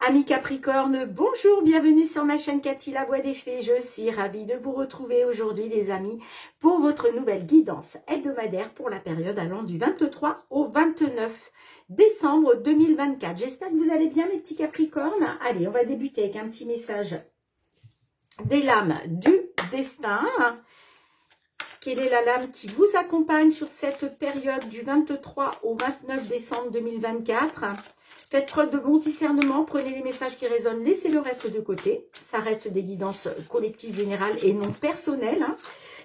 Amis Capricorne, bonjour, bienvenue sur ma chaîne Cathy, la voix des fées. Je suis ravie de vous retrouver aujourd'hui les amis pour votre nouvelle guidance hebdomadaire pour la période allant du 23 au 29 décembre 2024. J'espère que vous allez bien mes petits Capricornes. Allez, on va débuter avec un petit message des lames du destin. Quelle est la lame qui vous accompagne sur cette période du 23 au 29 décembre 2024 ? Faites preuve de bon discernement, prenez les messages qui résonnent, laissez le reste de côté. Ça reste des guidances collectives, générales et non personnelles.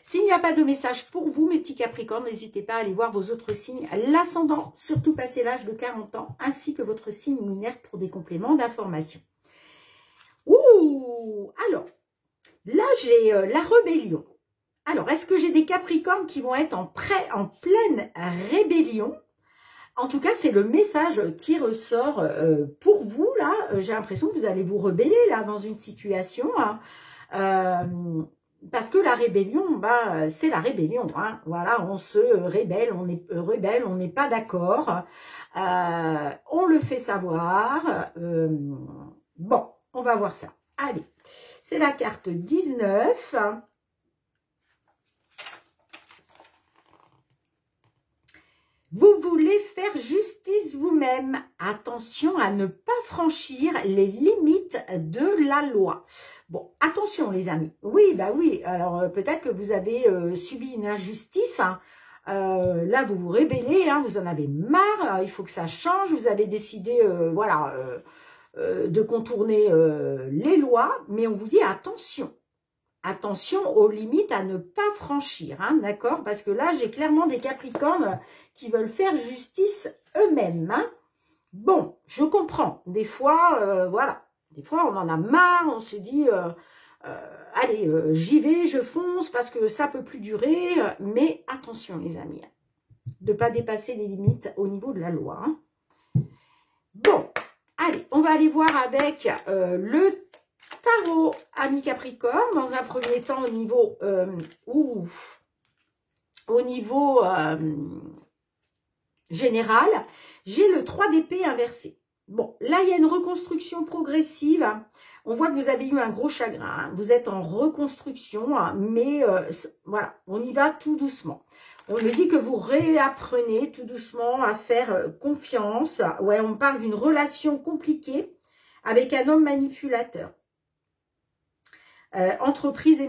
S'il n'y a pas de message pour vous, mes petits Capricornes, n'hésitez pas à aller voir vos autres signes. L'ascendant, surtout passé l'âge de 40 ans, ainsi que votre signe lunaire pour des compléments d'information. Ouh, alors, là j'ai la rébellion. Alors, est-ce que j'ai des Capricornes qui vont être en pleine rébellion? En tout cas, c'est le message qui ressort pour vous, là. J'ai l'impression que vous allez vous rebeller, là, dans une situation. Parce que la rébellion, bah, c'est la rébellion. Hein. Voilà, on se rébelle, on est rebelle, on n'est pas d'accord. On le fait savoir. Bon, on va voir ça. Allez, c'est la carte 19. Vous voulez faire justice vous-même. Attention à ne pas franchir les limites de la loi. Bon, attention les amis. Oui, bah oui. Alors peut-être que vous avez subi une injustice. Hein. Là, vous vous rébellez. Hein, vous en avez marre. Il faut que ça change. Vous avez décidé, voilà, de contourner les lois. Mais on vous dit attention. Attention aux limites à ne pas franchir, hein, d'accord? Parce que là, j'ai clairement des Capricornes qui veulent faire justice eux-mêmes. Hein. Bon, je comprends. Des fois, voilà. Des fois, on en a marre. On se dit, allez, j'y vais, je fonce parce que ça peut plus durer. Mais attention, les amis, de ne pas dépasser les limites au niveau de la loi. Hein. Bon, allez, on va aller voir avec le tarot, amis Capricorne, dans un premier temps au niveau général, j'ai le 3 d'épée inversé. Bon, là, il y a une reconstruction progressive. On voit que vous avez eu un gros chagrin. Hein. Vous êtes en reconstruction, hein, mais voilà, on y va tout doucement. On me dit que vous réapprenez tout doucement à faire confiance. Ouais, on parle d'une relation compliquée avec un homme manipulateur. Emprise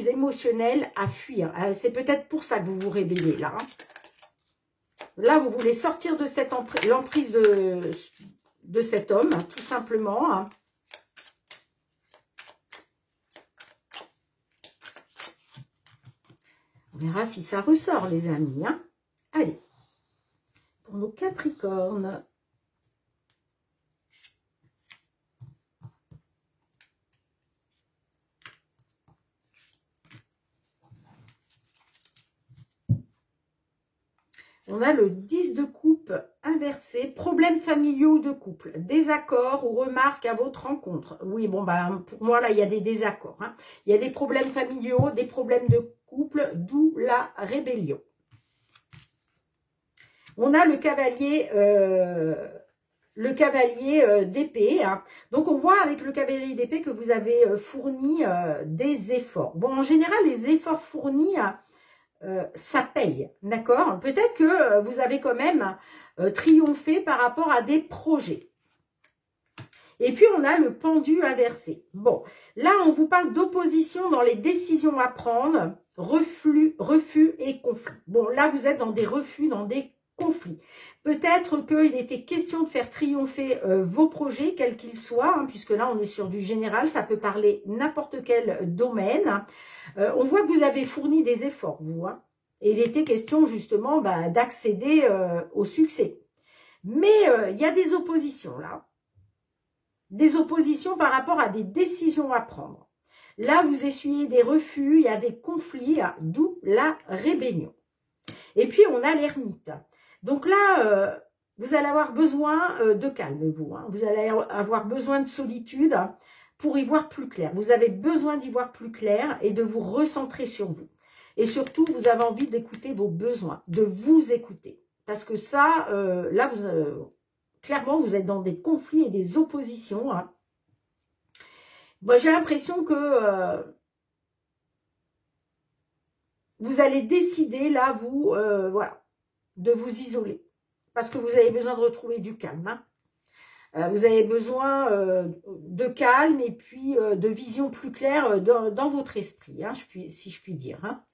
émotionnelle à fuir. C'est peut-être pour ça que vous vous rébellez là. Hein. Là, vous voulez sortir de cette l'emprise de cet homme, tout simplement. Hein. On verra si ça ressort, les amis. Hein. Allez, pour nos Capricornes. On a le 10 de coupe inversé, problèmes familiaux de couple, désaccords ou remarques à votre rencontre. Oui, bon, bah, pour moi, là, il y a des désaccords. Hein. Il y a des problèmes familiaux, des problèmes de couple, d'où la rébellion. On a le cavalier d'épée. Hein. Donc, on voit avec le cavalier d'épée que vous avez fourni des efforts. Bon, en général, les efforts fournis... ça paye, d'accord? Peut-être que vous avez quand même triomphé par rapport à des projets. Et puis, on a le pendu inversé. Bon, là, on vous parle d'opposition dans les décisions à prendre, refus et conflit. Bon, là, vous êtes dans des refus, dans des conflits. Peut-être qu'il était question de faire triompher vos projets, quels qu'ils soient, hein, puisque là, on est sur du général, ça peut parler n'importe quel domaine. On voit que vous avez fourni des efforts, vous. Hein, et il était question, justement, bah, d'accéder au succès. Mais il y a des oppositions, là. Des oppositions par rapport à des décisions à prendre. Là, vous essuyez des refus, il y a des conflits, d'où la rébellion. Et puis, on a l'ermite. Donc là, vous allez avoir besoin de calme, vous. Hein. Vous allez avoir besoin de solitude pour y voir plus clair. Vous avez besoin d'y voir plus clair et de vous recentrer sur vous. Et surtout, vous avez envie d'écouter vos besoins, de vous écouter. Parce que ça, là, clairement, vous êtes dans des conflits et des oppositions. Hein. Moi, j'ai l'impression que vous allez décider, là, vous, voilà, de vous isoler. Parce que vous avez besoin de retrouver du calme. Hein. Vous avez besoin de calme et puis de vision plus claire dans votre esprit, hein, si je puis dire. Hein.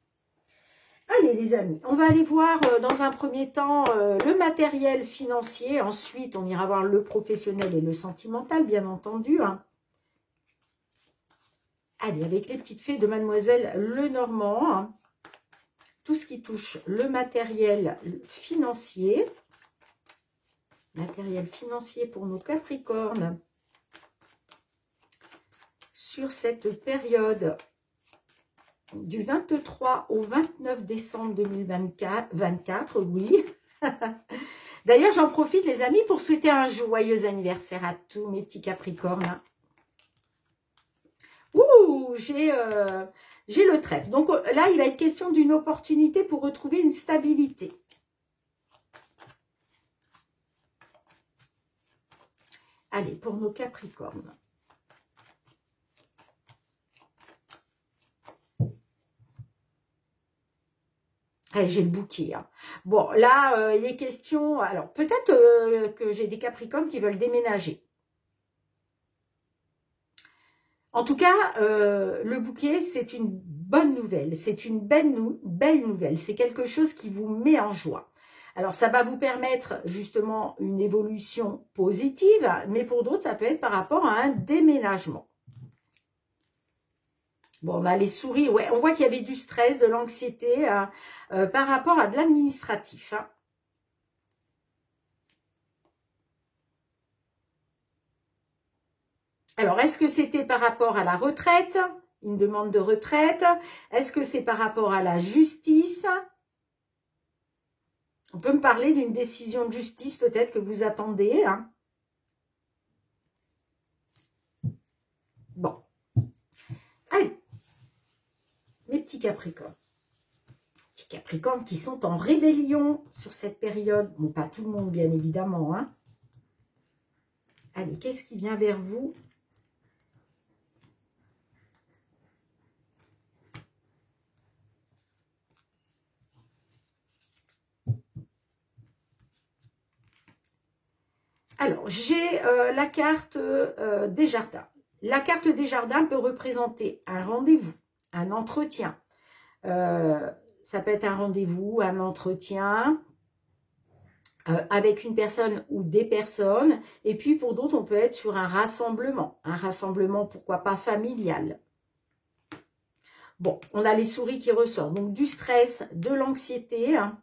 Allez les amis, on va aller voir dans un premier temps le matériel financier. Ensuite, on ira voir le professionnel et le sentimental, bien entendu. Hein. Allez, avec les petites fées de Mademoiselle Lenormand. Hein. Tout ce qui touche le matériel financier. Matériel financier pour nos Capricornes. Sur cette période du 23 au 29 décembre 2024, oui. D'ailleurs, j'en profite, les amis, pour souhaiter un joyeux anniversaire à tous mes petits Capricornes. Ouh, j'ai le trèfle. Donc là, il va être question d'une opportunité pour retrouver une stabilité. Allez, pour nos Capricornes. J'ai le bouquet. Hein. Bon, là, il est question... Alors, peut-être que j'ai des Capricornes qui veulent déménager. En tout cas, le bouquet, c'est une bonne nouvelle. C'est une belle nouvelle. C'est quelque chose qui vous met en joie. Alors, ça va vous permettre justement une évolution positive, mais pour d'autres, ça peut être par rapport à un déménagement. Bon, on a les souris. Ouais, on voit qu'il y avait du stress, de l'anxiété par rapport à de l'administratif. Hein. Alors, est-ce que c'était par rapport à la retraite, une demande de retraite? Est-ce que c'est par rapport à la justice? On peut me parler d'une décision de justice peut-être que vous attendez. Hein. Bon. Allez. Mes petits Capricornes. Petits Capricornes qui sont en rébellion sur cette période. Bon, pas tout le monde, bien évidemment. Hein. Allez, qu'est-ce qui vient vers vous? Alors, j'ai la carte des jardins. La carte des jardins peut représenter un rendez-vous, un entretien. Ça peut être un rendez-vous, un entretien avec une personne ou des personnes. Et puis, pour d'autres, on peut être sur un rassemblement. Un rassemblement, pourquoi pas familial. Bon, on a les souris qui ressortent. Donc, du stress, de l'anxiété, hein.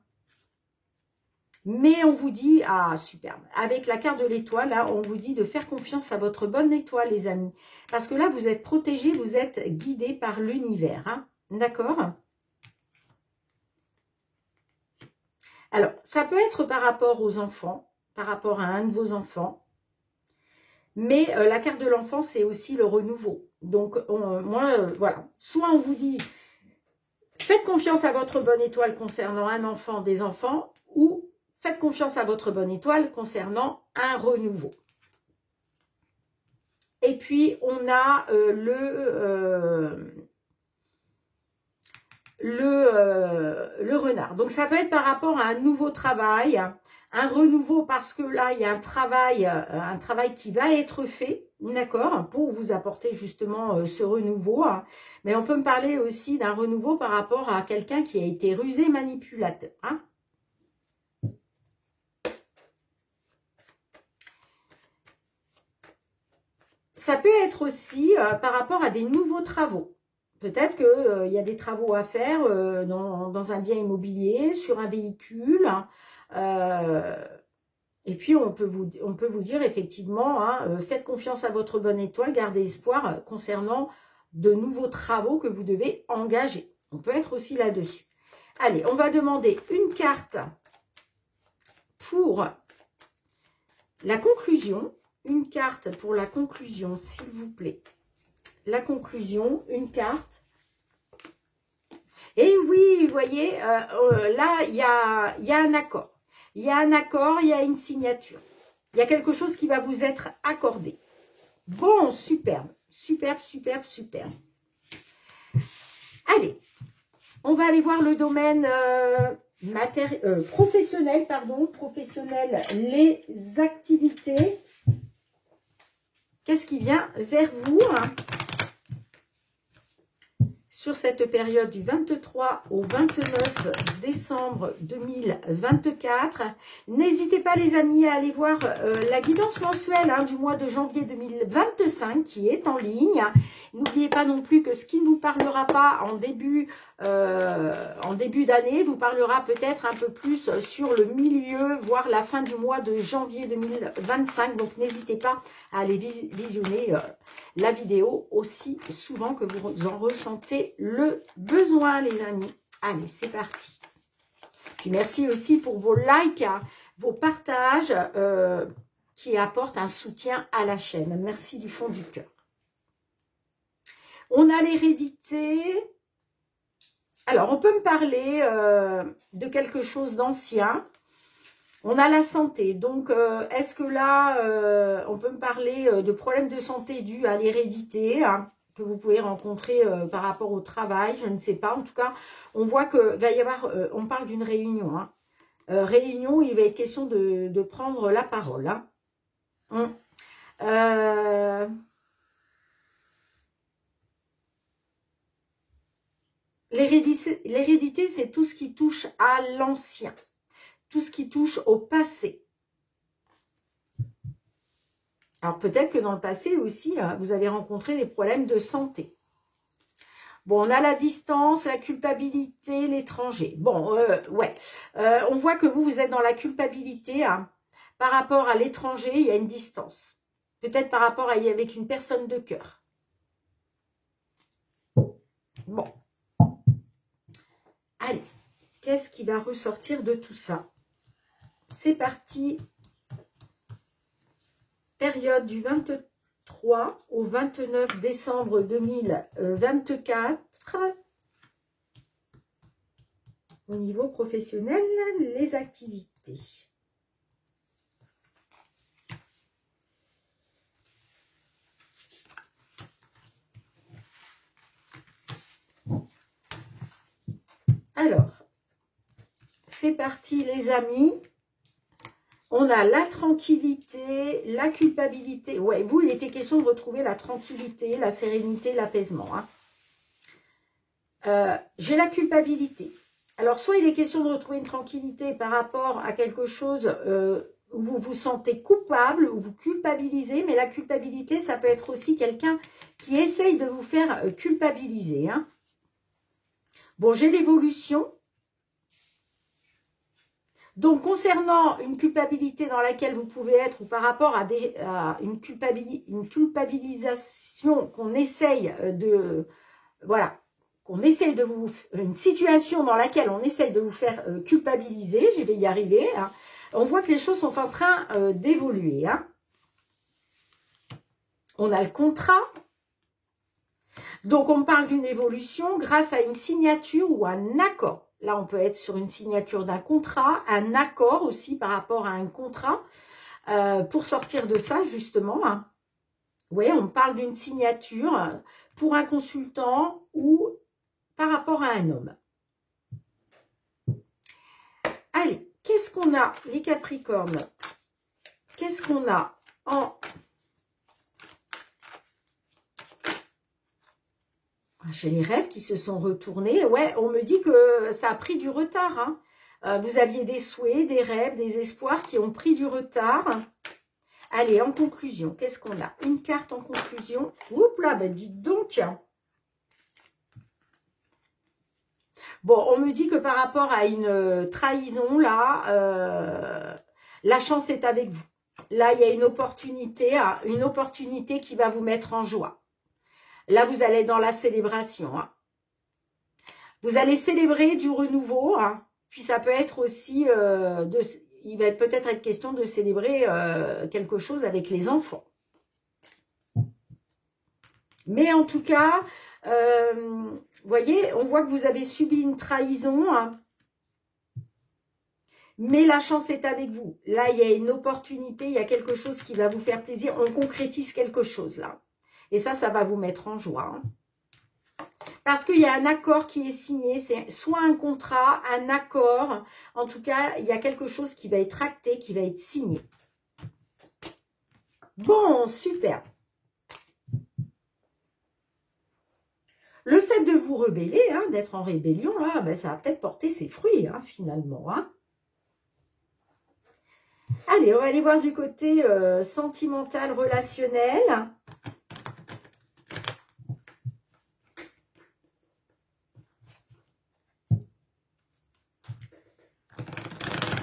Mais on vous dit, ah superbe, avec la carte de l'étoile, là, on vous dit de faire confiance à votre bonne étoile, les amis. Parce que là, vous êtes protégés, vous êtes guidés par l'univers. Hein, d'accord? Alors, ça peut être par rapport aux enfants, par rapport à un de vos enfants. Mais la carte de l'enfant, c'est aussi le renouveau. Donc, voilà. Soit on vous dit, faites confiance à votre bonne étoile concernant un enfant, des enfants, ou faites confiance à votre bonne étoile concernant un renouveau. Et puis, on a le renard. Donc, ça peut être par rapport à un nouveau travail, un renouveau parce que là, il y a un travail qui va être fait, d'accord, pour vous apporter justement ce renouveau. Mais on peut me parler aussi d'un renouveau par rapport à quelqu'un qui a été rusé, manipulateur. Hein. Ça peut être aussi par rapport à des nouveaux travaux. Peut-être qu'il y a des travaux à faire dans un bien immobilier, sur un véhicule. Et puis, on peut vous dire effectivement, hein, faites confiance à votre bonne étoile, gardez espoir concernant de nouveaux travaux que vous devez engager. On peut être aussi là-dessus. Allez, on va demander une carte pour la conclusion. Une carte pour la conclusion, s'il vous plaît. La conclusion, une carte. Et oui, vous voyez, là, il y a un accord. Il y a un accord, il y a une signature. Il y a quelque chose qui va vous être accordé. Bon, superbe, superbe, superbe, superbe. Allez, on va aller voir le domaine professionnel, professionnel, les activités. Qu'est-ce qui vient vers vous sur cette période du 23 au 29 décembre 2024. N'hésitez pas les amis à aller voir la guidance mensuelle du mois de janvier 2025 qui est en ligne. N'oubliez pas non plus que ce qui ne vous parlera pas en début d'année vous parlera peut-être un peu plus sur le milieu, voire la fin du mois de janvier 2025. Donc n'hésitez pas à aller visionner la vidéo aussi souvent que vous en ressentez le besoin, les amis. Allez, c'est parti. Puis merci aussi pour vos likes, vos partages qui apportent un soutien à la chaîne. Merci du fond du cœur. On a l'hérédité. Alors, on peut me parler de quelque chose d'ancien. On a la santé. Donc, est-ce que là, on peut me parler de problèmes de santé dus à l'hérédité que vous pouvez rencontrer par rapport au travail? Je ne sais pas. En tout cas, on voit que va y avoir, on parle d'une réunion. Réunion, il va être question de prendre la parole. L'hérédité, c'est tout ce qui touche à l'ancien, tout ce qui touche au passé. Alors peut-être que dans le passé aussi, vous avez rencontré des problèmes de santé. Bon, on a la distance, la culpabilité, l'étranger. Bon, ouais. On voit que vous êtes dans la culpabilité. Par rapport à l'étranger, il y a une distance. Peut-être par rapport à avec une personne de cœur. Bon. Allez, qu'est-ce qui va ressortir de tout ça? C'est parti. Période du 23 au 29 décembre 2024. Au niveau professionnel, les activités. Alors, c'est parti les amis. On a la tranquillité, la culpabilité. Ouais, vous, il était question de retrouver la tranquillité, la sérénité, l'apaisement. J'ai la culpabilité. Alors, soit il est question de retrouver une tranquillité par rapport à quelque chose où vous vous sentez coupable, où vous culpabilisez, mais la culpabilité, ça peut être aussi quelqu'un qui essaye de vous faire culpabiliser. Bon, j'ai l'évolution. Donc, concernant une culpabilité dans laquelle vous pouvez être, ou par rapport à, une culpabilisation qu'on essaye de... Voilà, qu'on essaye de vous... Une situation dans laquelle on essaye de vous faire culpabiliser, je vais y arriver. On voit que les choses sont en train d'évoluer. On a le contrat. Donc, on parle d'une évolution grâce à une signature ou un accord. Là, on peut être sur une signature d'un contrat, un accord aussi par rapport à un contrat pour sortir de ça, justement. Oui, on parle d'une signature pour un consultant ou par rapport à un homme. Allez, qu'est-ce qu'on a, les Capricornes? Qu'est-ce qu'on a en... J'ai les rêves qui se sont retournés. Ouais, on me dit que ça a pris du retard. Vous aviez des souhaits, des rêves, des espoirs qui ont pris du retard. Allez, en conclusion, qu'est-ce qu'on a? Une carte en conclusion. Oups là, bah dites donc. Bon, on me dit que par rapport à une trahison, là, la chance est avec vous. Là, il y a une opportunité qui va vous mettre en joie. Là, vous allez dans la célébration. Vous allez célébrer du renouveau. Puis ça peut être aussi, il va peut-être être question de célébrer quelque chose avec les enfants. Mais en tout cas, vous voyez, on voit que vous avez subi une trahison. Mais la chance est avec vous. Là, il y a une opportunité, il y a quelque chose qui va vous faire plaisir. On concrétise quelque chose là. Et ça va vous mettre en joie. Hein. Parce qu'il y a un accord qui est signé. C'est soit un contrat, un accord. En tout cas, il y a quelque chose qui va être acté, qui va être signé. Bon, super. Le fait de vous rebeller, hein, d'être en rébellion, là, ben, ça va peut-être porter ses fruits, hein, finalement. Hein. Allez, on va aller voir du côté sentimental, relationnel.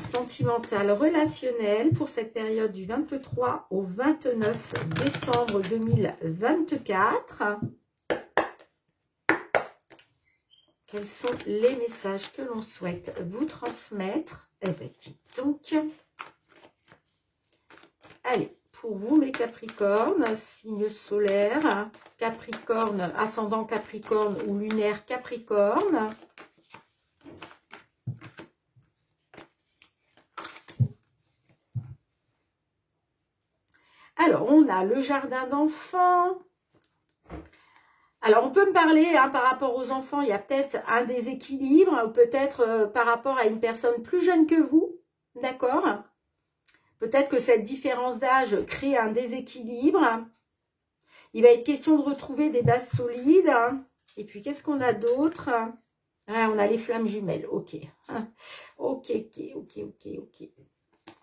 Sentimental, relationnel pour cette période du 23 au 29 décembre 2024. Quels sont les messages que l'on souhaite vous transmettre? Eh bien, dites donc. Allez, pour vous mes Capricornes, signe solaire, Capricorne, ascendant Capricorne ou lunaire Capricorne. Alors, on a le jardin d'enfants. Alors, on peut me parler hein, par rapport aux enfants, il y a peut-être un déséquilibre, ou peut-être par rapport à une personne plus jeune que vous, d'accord? Peut-être que cette différence d'âge crée un déséquilibre. Il va être question de retrouver des bases solides. Et puis, qu'est-ce qu'on a d'autre? Ah, on a les flammes jumelles, ok. Ok.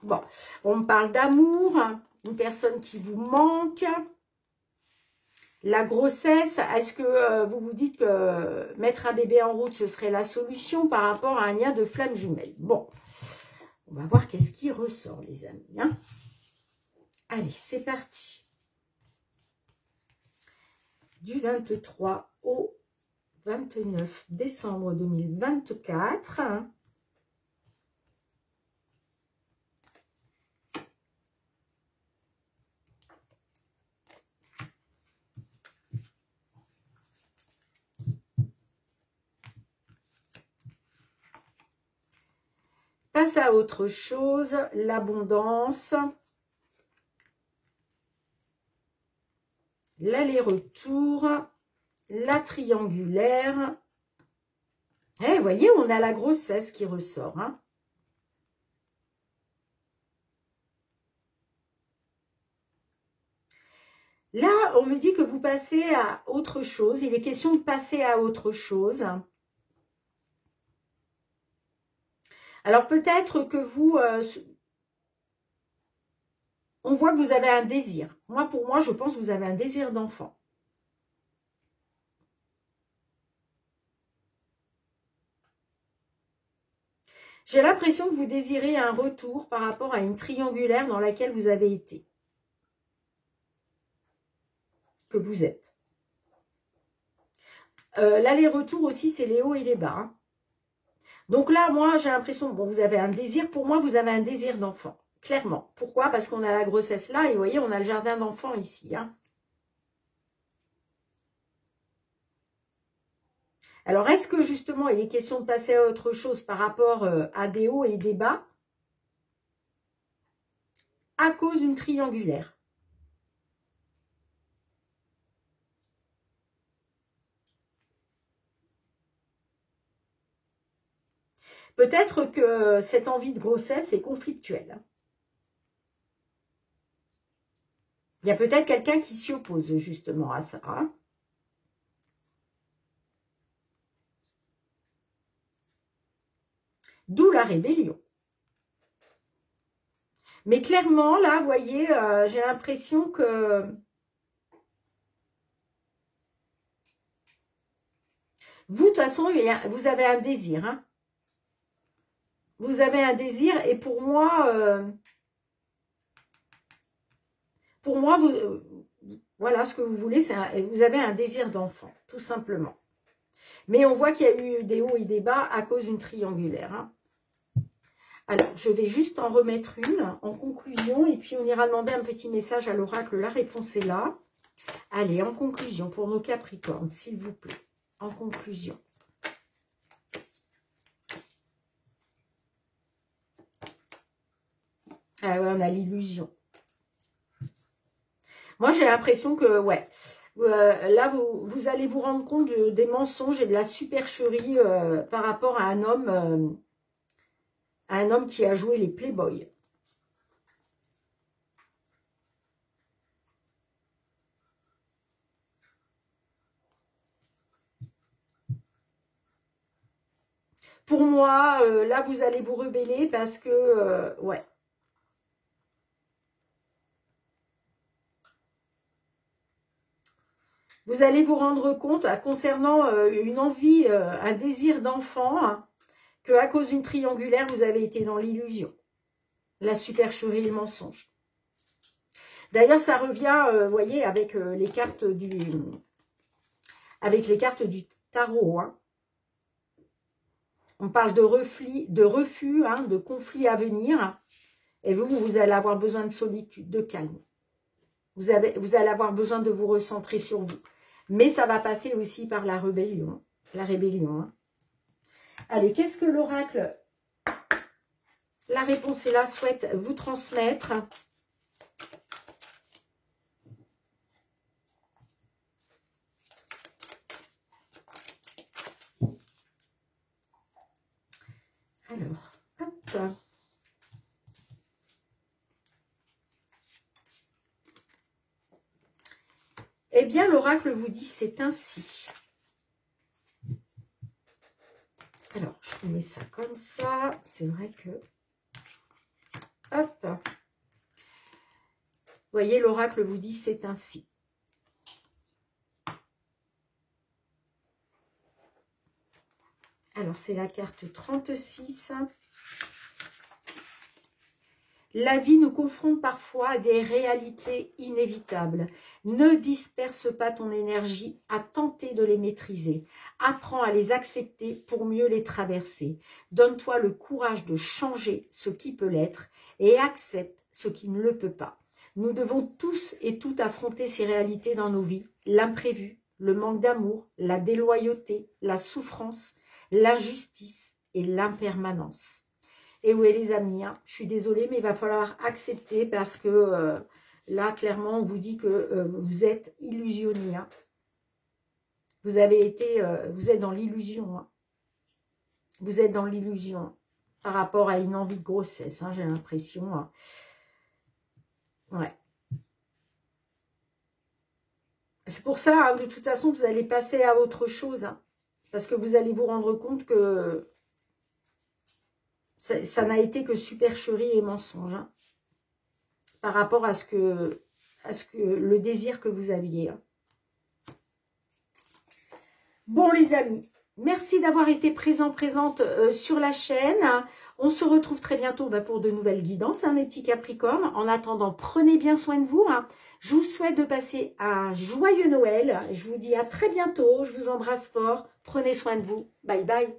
Bon, on me parle d'amour, une personne qui vous manque. La grossesse, est-ce que vous vous dites que mettre un bébé en route, ce serait la solution par rapport à un lien de flammes jumelles? Bon, on va voir qu'est-ce qui ressort, les amis. Hein. Allez, c'est parti. Du 23 au 29 décembre 2024. Passe à autre chose, l'abondance, l'aller-retour, la triangulaire. Eh, vous voyez, on a la grossesse qui ressort. Hein. Là, on me dit que vous passez à autre chose. Il est question de passer à autre chose. Alors, peut-être que vous... on voit que vous avez un désir. Moi, pour moi, je pense que vous avez un désir d'enfant. J'ai l'impression que vous désirez un retour par rapport à une triangulaire dans laquelle vous avez été. Que vous êtes. L'aller-retour aussi, c'est les hauts et les bas. Hein. Donc là, moi, j'ai l'impression, bon, vous avez un désir. Pour moi, vous avez un désir d'enfant. Clairement. Pourquoi? Parce qu'on a la grossesse là et vous voyez, on a le jardin d'enfants ici. Hein. Alors, est-ce que justement, il est question de passer à autre chose par rapport à des hauts et des bas à cause d'une triangulaire? Peut-être que cette envie de grossesse est conflictuelle. Il y a peut-être quelqu'un qui s'y oppose justement à ça. Hein. D'où la rébellion. Mais clairement, là, vous voyez, j'ai l'impression que... Vous, de toute façon, vous avez un désir. Hein. Vous avez un désir et pour moi, voilà, ce que vous voulez, vous avez un désir d'enfant, tout simplement. Mais on voit qu'il y a eu des hauts et des bas à cause d'une triangulaire. Hein. Alors, je vais juste en remettre une en conclusion et puis on ira demander un petit message à l'oracle. La réponse est là. Allez, en conclusion, pour nos Capricornes, s'il vous plaît. En conclusion. Ah ouais, on a l'illusion. Moi, j'ai l'impression que, ouais, là, vous allez vous rendre compte des mensonges et de la supercherie par rapport à un homme qui a joué les Playboys. Pour moi, là, vous allez vous rebeller parce que, ouais. Vous allez vous rendre compte concernant une envie, un désir d'enfant, hein, qu'à cause d'une triangulaire, vous avez été dans l'illusion. La supercherie et le mensonge. D'ailleurs, ça revient, vous voyez, avec les cartes du tarot. Hein. On parle de refus, hein, de conflits à venir. Et vous allez avoir besoin de solitude, de calme. Vous allez avoir besoin de vous recentrer sur vous. Mais ça va passer aussi par la rébellion. La rébellion. Hein. Allez, qu'est-ce que l'oracle, la réponse est là, souhaite vous transmettre? Alors, hop. Eh bien, l'oracle vous dit, c'est ainsi. Alors, je vous mets ça comme ça. C'est vrai que... Hop. Vous voyez, l'oracle vous dit, c'est ainsi. Alors, c'est la carte 36. La vie nous confronte parfois à des réalités inévitables. Ne disperse pas ton énergie à tenter de les maîtriser. Apprends à les accepter pour mieux les traverser. Donne-toi le courage de changer ce qui peut l'être et accepte ce qui ne le peut pas. Nous devons tous et toutes affronter ces réalités dans nos vies. L'imprévu, le manque d'amour, la déloyauté, la souffrance, l'injustice et l'impermanence. Et oui, les amis, hein, je suis désolée, mais il va falloir accepter parce que là, clairement, on vous dit que vous êtes illusionné. Hein. Vous êtes dans l'illusion. Hein. Vous êtes dans l'illusion par rapport à une envie de grossesse, hein, j'ai l'impression. Hein. Ouais. C'est pour ça, hein, de toute façon, vous allez passer à autre chose. Hein, parce que vous allez vous rendre compte que ça n'a été que supercherie et mensonge. Hein, par rapport à ce que le désir que vous aviez. Hein. Bon, les amis, merci d'avoir été présente sur la chaîne. On se retrouve très bientôt pour de nouvelles guidances, hein, mes petits Capricornes. En attendant, prenez bien soin de vous. Hein. Je vous souhaite de passer un joyeux Noël. Je vous dis à très bientôt. Je vous embrasse fort. Prenez soin de vous. Bye bye.